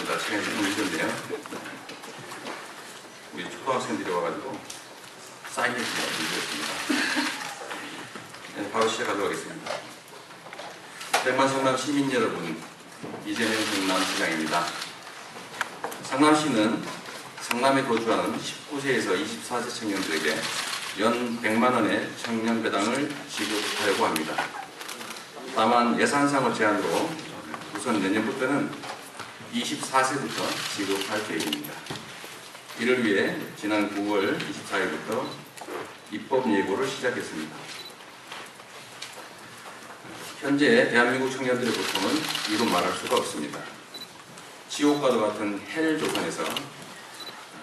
죄송합니다. 시간이 조금 늦었네요. 우리 초등학생들이 와가지고 사인을 드렸습니다. 네, 바로 시작하도록 하겠습니다. 백만 성남 시민 여러분, 이재명 성남시장입니다. 성남시는 성남에 거주하는 19세에서 24세 청년들에게 연 100만 원의 청년 배당을 지급하려고 합니다. 다만 예산상의 제한으로 우선 내년부터는 24세부터 지급할 계획입니다. 이를 위해 지난 9월 24일부터 입법 예고를 시작했습니다. 현재 대한민국 청년들의 고통은 이루 말할 수가 없습니다. 지옥과도 같은 헬 조선에서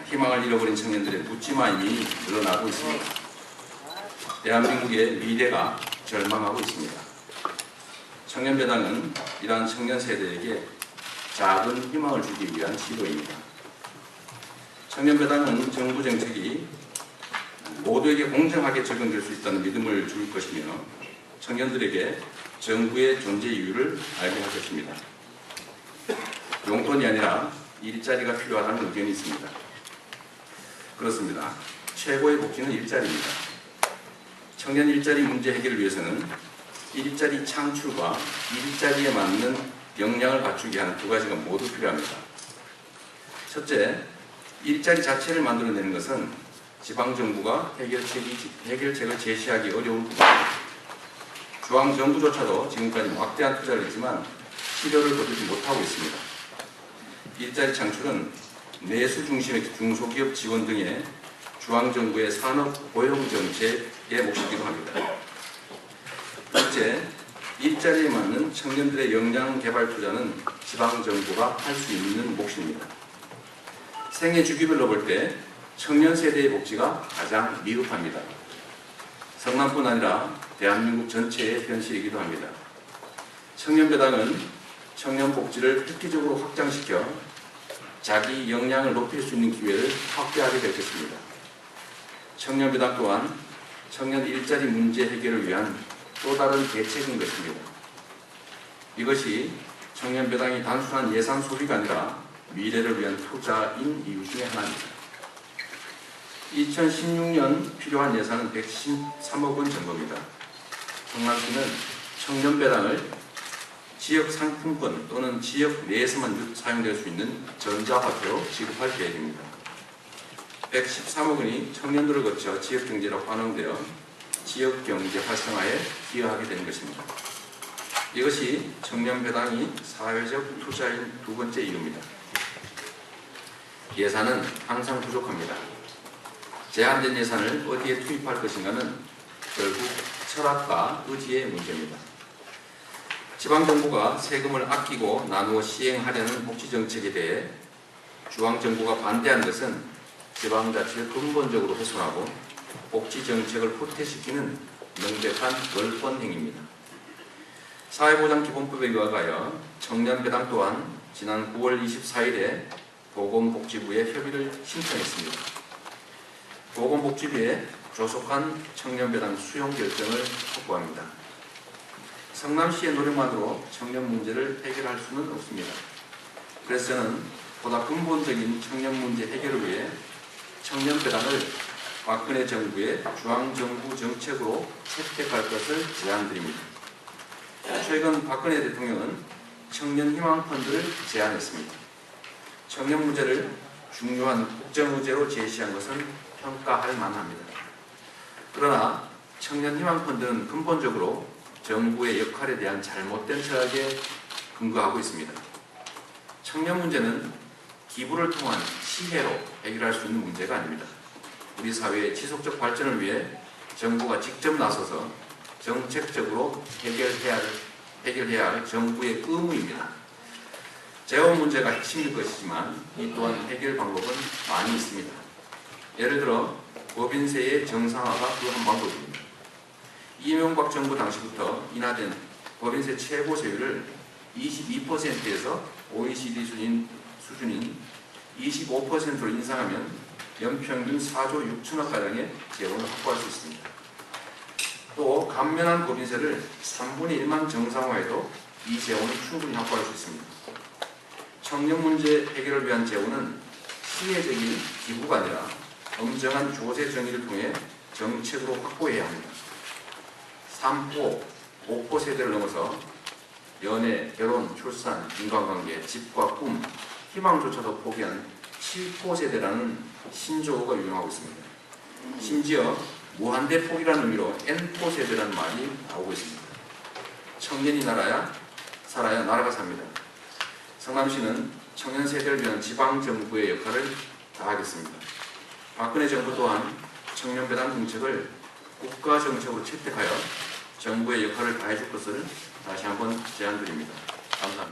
희망을 잃어버린 청년들의 묻지마임이 늘어나고 있습니다. 대한민국의 미래가 절망하고 있습니다. 청년배당은 이러한 청년 세대에게 작은 희망을 주기 위한 시도입니다. 청년배당은 정부 정책이 모두에게 공정하게 적용될 수 있다는 믿음을 줄 것이며 청년들에게 정부의 존재 이유를 알게 할 것입니다. 용돈이 아니라 일자리가 필요하다는 의견이 있습니다. 그렇습니다. 최고의 복지는 일자리입니다. 청년 일자리 문제 해결을 위해서는 일자리 창출과 일자리에 맞는 역량을 갖추게 하는 두 가지가 모두 필요합니다. 첫째, 일자리 자체를 만들어내는 것은 지방정부가 해결책을 제시하기 어려운 부분입니다. 중앙정부조차도 지금까지 막대한 투자를 했지만 실효를 거두지 못하고 있습니다. 일자리 창출은 내수 중심의 중소기업 지원 등의 중앙정부의 산업 고용 정책에 몫이기도 합니다. 둘째, 일자리에 맞는 청년들의 역량 개발 투자는 지방정부가 할 수 있는 몫입니다. 생애 주기별로 볼 때 청년 세대의 복지가 가장 미흡합니다. 성남뿐 아니라 대한민국 전체의 현실이기도 합니다. 청년배당은 청년 복지를 획기적으로 확장시켜 자기 역량을 높일 수 있는 기회를 확대하게 될 것입니다. 청년배당 또한 청년 일자리 문제 해결을 위한 또 다른 대책인 것입니다. 이것이 청년배당이 단순한 예산 소비가 아니라 미래를 위한 투자인 이유 중에 하나입니다. 2016년 필요한 예산은 113억 원 정도입니다. 성남시는 청년배당을 지역 상품권 또는 지역 내에서만 사용될 수 있는 전자화폐로 지급할 계획입니다. 113억 원이 청년들을 거쳐 지역경제로 환원되어 지역경제 활성화에 기여하게 되는 것입니다. 이것이 청년배당이 사회적 투자인 두 번째 이유입니다. 예산은 항상 부족합니다. 제한된 예산을 어디에 투입할 것인가는 결국 철학과 의지의 문제입니다. 지방정부가 세금을 아끼고 나누어 시행하려는 복지정책에 대해 중앙정부가 반대하는 것은 지방자치를 근본적으로 훼손하고 복지정책을 후퇴시키는 명백한 월권행위입니다. 사회보장기본법에 의하여 청년배당 또한 지난 9월 24일에 보건복지부에 협의를 신청했습니다. 보건복지부에 조속한 청년배당 수용 결정을 촉구합니다. 성남시의 노력만으로 청년 문제를 해결할 수는 없습니다. 그래서 저는 보다 근본적인 청년 문제 해결을 위해 청년배당을 박근혜 정부의 중앙정부 정책으로 채택할 것을 제안드립니다. 최근 박근혜 대통령은 청년희망펀드를 제안했습니다. 청년 문제를 중요한 국정의제로 제시한 것은 평가할 만합니다. 그러나 청년희망펀드는 근본적으로 정부의 역할에 대한 잘못된 철학에 근거하고 있습니다. 청년 문제는 기부를 통한 시혜로 해결할 수 있는 문제가 아닙니다. 우리 사회의 지속적 발전을 위해 정부가 직접 나서서 정책적으로 해결해야 할 정부의 의무입니다. 재원 문제가 핵심일 것이지만 이 또한 해결 방법은 많이 있습니다. 예를 들어 법인세의 정상화가 그 한 방법입니다. 이명박 정부 당시부터 인하된 법인세 최고 세율을 22%에서 OECD 수준인 25%로 인상하면 연평균 4조 6천억가량의 재원을 확보할 수 있습니다. 또 감면한 법인세를 3분의 1만 정상화해도 이 재원을 충분히 확보할 수 있습니다. 청년 문제 해결을 위한 제도는 시혜적인 기부가 아니라 엄정한 조세 정의를 통해 정책으로 확보해야 합니다. 3포, 5포 세대를 넘어서 연애, 결혼, 출산, 인간관계, 집과 꿈, 희망조차도 포기한 7포 세대라는 신조어가 유행하고 있습니다. 심지어 무한대 포기라는 의미로 N포 세대라는 말이 나오고 있습니다. 청년이 살아야 나라가 삽니다. 성남시는 청년 세대를 위한 지방정부의 역할을 다하겠습니다. 박근혜 정부 또한 청년배당 정책을 국가정책으로 채택하여 정부의 역할을 다해줄 것을 다시 한번 제안드립니다. 감사합니다.